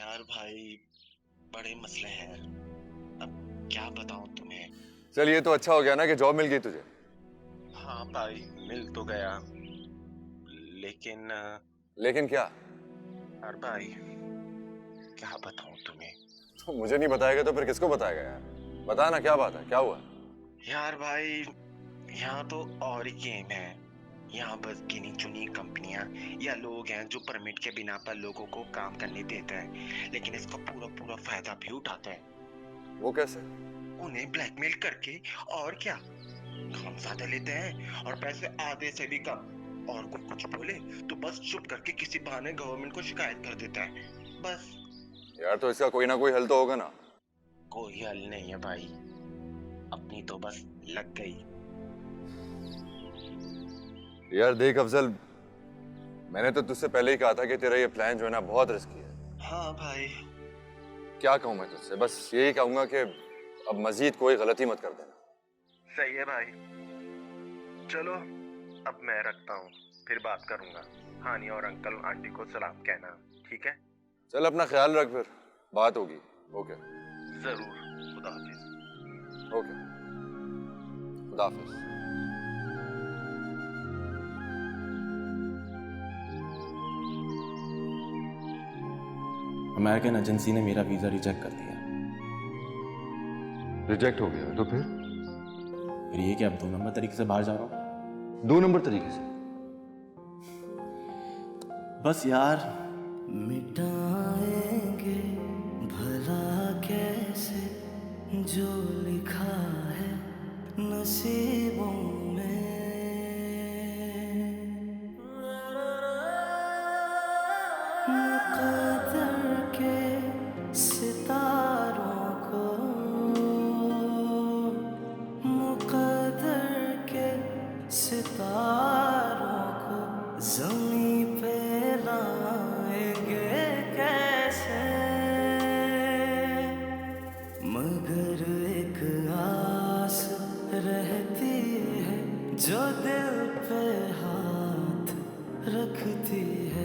यार भाई, बड़े मसले हैं। अब क्या बताऊं तुम्हें। चल ये तो अच्छा हो गया ना कि जॉब मिल गई तुझे। हाँ भाई, मिल तो गया, लेकिन लेकिन क्या? यार भाई, क्या बताऊं तुम्हें। तो मुझे नहीं बताएगा तो फिर किसको बताएगा यार? बता ना, क्या बात है, क्या हुआ? यार भाई, यहाँ तो और ही गेम है। यहाँ बस गिनी चुनी कंपनियां या लोग हैं जो परमिट के बिना पर लोगों को काम करने देते हैं, लेकिन इसका पूरा पूरा फायदा भी उठाते हैं। वो कैसे? उन्हें ब्लैकमेल करके, और क्या, काम ज्यादा लेते हैं और पैसे आधे से भी कम। और कोई कुछ बोले तो बस चुप करके किसी बहाने गवर्नमेंट को शिकायत कर देता है। बस। यार तो इसका कोई ना कोई हल तो होगा ना। कोई हल नहीं है भाई, अपनी तो बस लग गई। यार देख अफजल, मैंने तो तुझसे पहले ही कहा था कि तेरा ये प्लान जो है ना बहुत रिस्की है। हाँ भाई। क्या कहूँ मैं तुझसे, बस यही कहूंगा कि अब मजीद कोई गलती मत कर देना। सही है भाई। चलो, अब मैं रखता हूँ, फिर बात करूंगा। हानि और अंकल आंटी को सलाम कहना, ठीक है? चल अपना ख्याल रख, फिर बात होगी। ओके। जरूर। खुदा हाफिज। ओके, खुदा हाफिज। अमेरिकन एजेंसी ने मेरा वीज़ा रिजेक्ट कर दिया। रिजेक्ट हो गया तो फिर? फिर ये कि अब 2 नंबर तरीके से बाहर जा रहा हूँ। 2 नंबर तरीके से? बस यार, मिटाएंगे भला कैसे जो लिखा है नसीबों में। मुक़द्दर के सितारों को, मुक़द्दर के सितारों को ज़मीं पे लाएंगे कैसे। मगर एक आस रहती है जो दिल पे